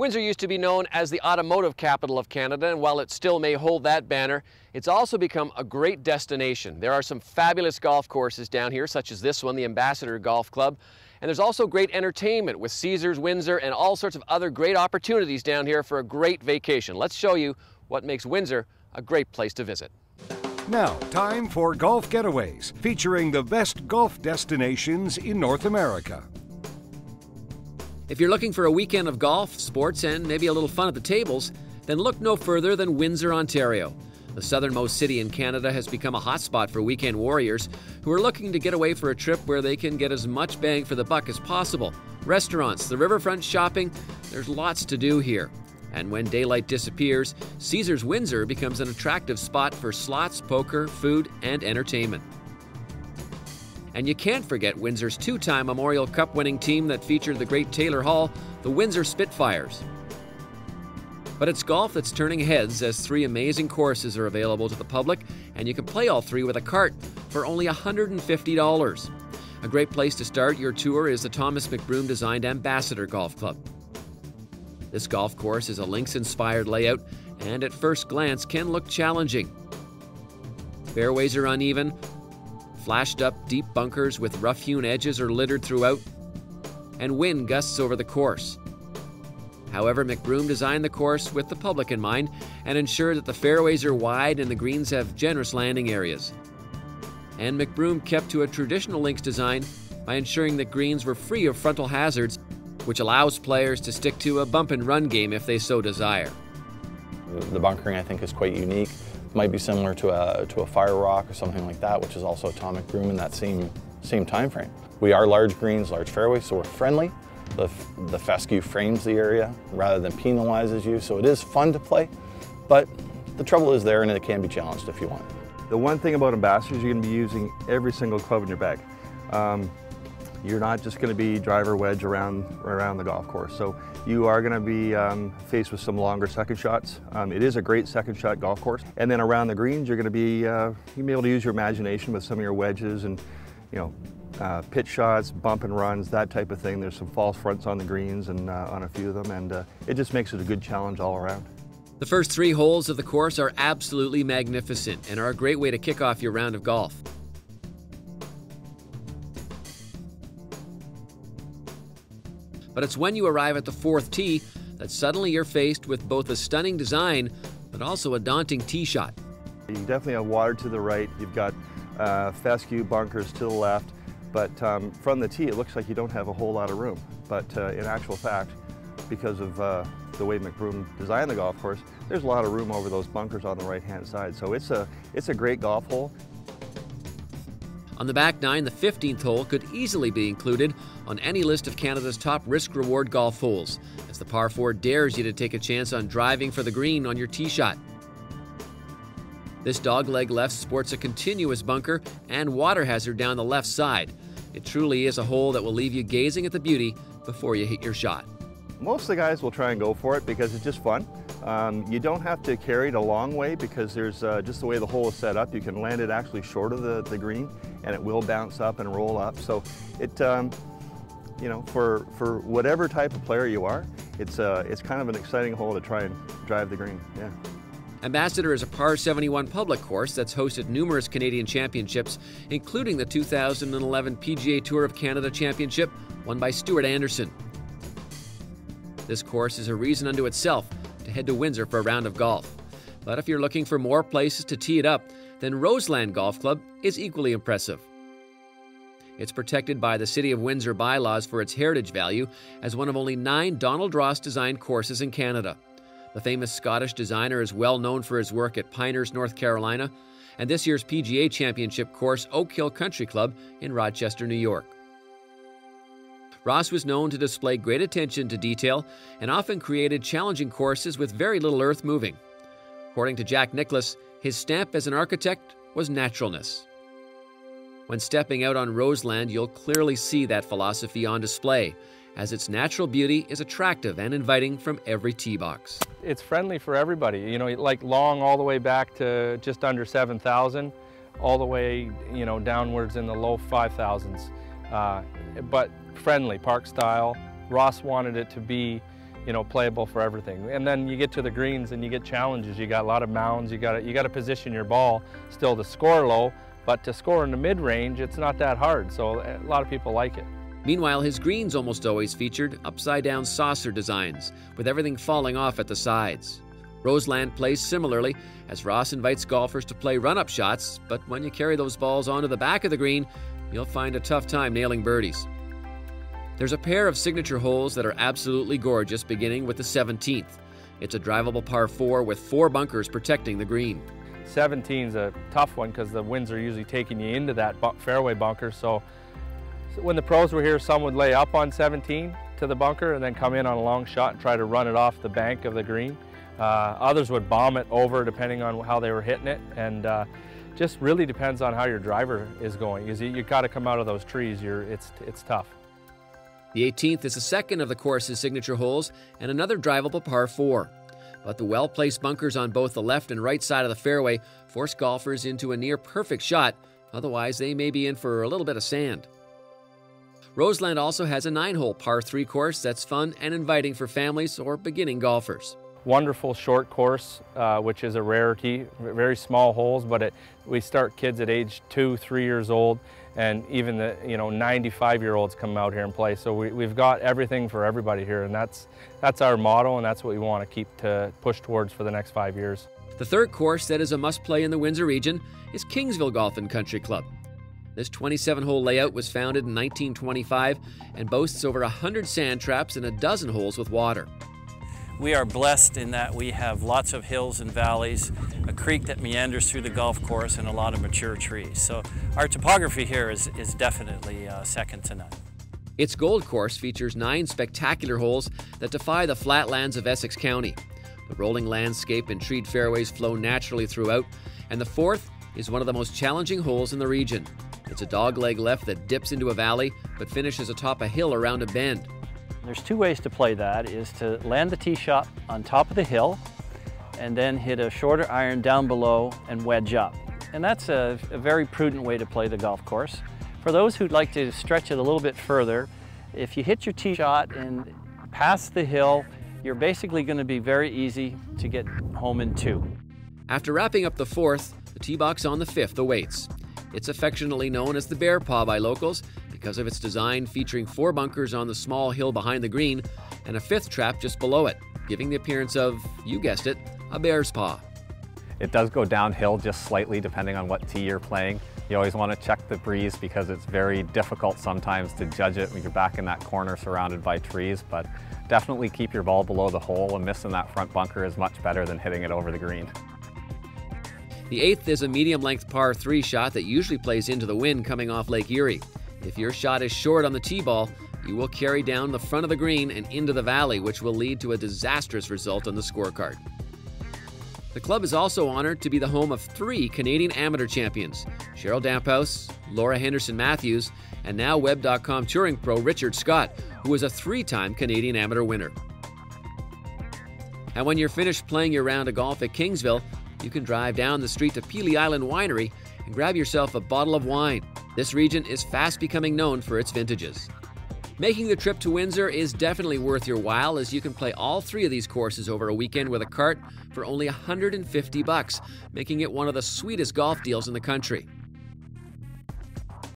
Windsor used to be known as the automotive capital of Canada, and while it still may hold that banner, it's also become a great destination. There are some fabulous golf courses down here, such as this one, the Ambassador Golf Club. And there's also great entertainment with Caesars, Windsor, and all sorts of other great opportunities down here for a great vacation. Let's show you what makes Windsor a great place to visit. Now, time for Golf Getaways, featuring the best golf destinations in North America. If you're looking for a weekend of golf, sports, and maybe a little fun at the tables, then look no further than Windsor, Ontario. The southernmost city in Canada has become a hotspot for weekend warriors who are looking to get away for a trip where they can get as much bang for the buck as possible. Restaurants, the riverfront shopping, there's lots to do here. And when daylight disappears, Caesars Windsor becomes an attractive spot for slots, poker, food, and entertainment. And you can't forget Windsor's two-time Memorial Cup winning team that featured the great Taylor Hall, the Windsor Spitfires. But it's golf that's turning heads as 3 amazing courses are available to the public, and you can play all 3 with a cart for only $150. A great place to start your tour is the Thomas McBroom designed Ambassador Golf Club. This golf course is a links-inspired layout and at first glance can look challenging. Fairways are uneven, flashed up deep bunkers with rough-hewn edges are littered throughout, and wind gusts over the course. However, McBroom designed the course with the public in mind and ensured that the fairways are wide and the greens have generous landing areas. And McBroom kept to a traditional links design by ensuring that greens were free of frontal hazards, which allows players to stick to a bump-and-run game if they so desire. The bunkering, I think, is quite unique. Might be similar to a fire rock or something like that, which is also a Tom McBroom in that same time frame. We are large greens, large fairways, so we're friendly. The fescue frames the area rather than penalizes you, so it is fun to play, but the trouble is there and it can be challenged if you want. The one thing about Ambassadors, you're going to be using every single club in your bag. You're not just going to be driver wedge around the golf course. So you are going to be faced with some longer second shots. It is a great second shot golf course. And then around the greens, you're going to be, you'll be able to use your imagination with some of your wedges and, pitch shots, bump and runs, that type of thing. There's some false fronts on the greens and on a few of them, and it just makes it a good challenge all around. The first 3 holes of the course are absolutely magnificent and are a great way to kick off your round of golf. But it's when you arrive at the 4th tee that suddenly you're faced with both a stunning design but also a daunting tee shot. You definitely have water to the right, you've got fescue bunkers to the left, but from the tee it looks like you don't have a whole lot of room. But in actual fact, because of the way McBroom designed the golf course, there's a lot of room over those bunkers on the right-hand side. So it's a great golf hole. On the back 9, the 15th hole could easily be included on any list of Canada's top risk-reward golf holes, as the par 4 dares you to take a chance on driving for the green on your tee shot. This dogleg left sports a continuous bunker and water hazard down the left side. It truly is a hole that will leave you gazing at the beauty before you hit your shot. Most of the guys will try and go for it because it's just fun. You don't have to carry it a long way because there's just the way the hole is set up. You can land it actually short of the green and it will bounce up and roll up. So it, for whatever type of player you are, it's kind of an exciting hole to try and drive the green. Yeah. Ambassador is a par 71 public course that's hosted numerous Canadian championships, including the 2011 PGA Tour of Canada Championship won by Stuart Anderson. This course is a reason unto itself to head to Windsor for a round of golf. But if you're looking for more places to tee it up, then ROSELAND Golf Club is equally impressive. It's protected by the City of Windsor bylaws for its heritage value as one of only 9 Donald Ross-designed courses in Canada. The famous Scottish designer is well known for his work at Pinehurst, North Carolina, and this year's PGA Championship course, Oak Hill Country Club in Rochester, New York. Ross was known to display great attention to detail and often created challenging courses with very little earth moving. According to Jack Nicklaus, his stamp as an architect was naturalness. When stepping out on Roseland, you'll clearly see that philosophy on display, as its natural beauty is attractive and inviting from every tee box. It's friendly for everybody, like long all the way back to just under 7,000, all the way, downwards in the low 5,000s. But friendly, park style. Ross wanted it to be you know, playable for everything. And then you get to the greens and you get challenges. You got a lot of mounds. You got to position your ball still to score low, but to score in the mid-range, it's not that hard. So a lot of people like it. Meanwhile, his greens almost always featured upside-down saucer designs, with everything falling off at the sides. Roseland plays similarly, as Ross invites golfers to play run-up shots, but when you carry those balls onto the back of the green, you'll find a tough time nailing birdies. There's a pair of signature holes that are absolutely gorgeous, beginning with the 17th. It's a drivable par 4 with 4 bunkers protecting the green. 17's a tough one because the winds are usually taking you into that fairway bunker. So when the pros were here, some would lay up on 17 to the bunker and then come in on a long shot and try to run it off the bank of the green. Others would bomb it over depending on how they were hitting it, and just really depends on how your driver is going. You got to come out of those trees. It's tough. The 18th is the second of the course's signature holes and another drivable par 4. But the well-placed bunkers on both the left and right side of the fairway force golfers into a near-perfect shot, otherwise they may be in for a little bit of sand. Roseland also has a 9-hole par 3 course that's fun and inviting for families or beginning golfers. Wonderful short course, which is a rarity, very small holes, but we start kids at age 2, 3 years old, and even the 95-year-olds come out here and play. So we've got everything for everybody here, and that's our motto, and that's what we want to keep to push towards for the next 5 years. The third course that is a must-play in the Windsor region is KINGSVILLE Golf and Country Club. This 27-hole layout was founded in 1925 and boasts over 100 sand traps and a dozen holes with water. We are blessed in that we have lots of hills and valleys, a creek that meanders through the golf course, and a lot of mature trees. So our topography here is definitely second to none. Its Gold Course features 9 spectacular holes that defy the flatlands of Essex County. The rolling landscape and treed fairways flow naturally throughout, and the 4th is one of the most challenging holes in the region. It's a dogleg left that dips into a valley but finishes atop a hill around a bend. There's 2 ways to play that, is to land the tee shot on top of the hill and then hit a shorter iron down below and wedge up. And that's a very prudent way to play the golf course. For those who'd like to stretch it a little bit further, if you hit your tee shot and past the hill, you're basically going to be very easy to get home in 2. After wrapping up the 4th, the tee box on the 5th awaits. It's affectionately known as the Bear Paw by locals because of its design featuring 4 bunkers on the small hill behind the green and a 5th trap just below it, giving the appearance of, you guessed it, a bear's paw. It does go downhill just slightly depending on what tee you're playing. You always want to check the breeze because it's very difficult sometimes to judge it when you're back in that corner surrounded by trees, but definitely keep your ball below the hole, and missing that front bunker is much better than hitting it over the green. The 8th is a medium-length par 3 shot that usually plays into the wind coming off Lake Erie. If your shot is short on the tee ball, you will carry down the front of the green and into the valley, which will lead to a disastrous result on the scorecard. The club is also honored to be the home of 3 Canadian amateur champions, Cheryl Damphouse, Laura Henderson-Matthews, and now Web.com touring pro Richard Scott, who is a 3-time Canadian amateur winner. And when you're finished playing your round of golf at KINGSVILLE, you can drive down the street to Peely Island Winery and grab yourself a bottle of wine. This region is fast becoming known for its vintages. Making the trip to Windsor is definitely worth your while, as you can play all 3 of these courses over a weekend with a cart for only $150, making it one of the sweetest golf deals in the country.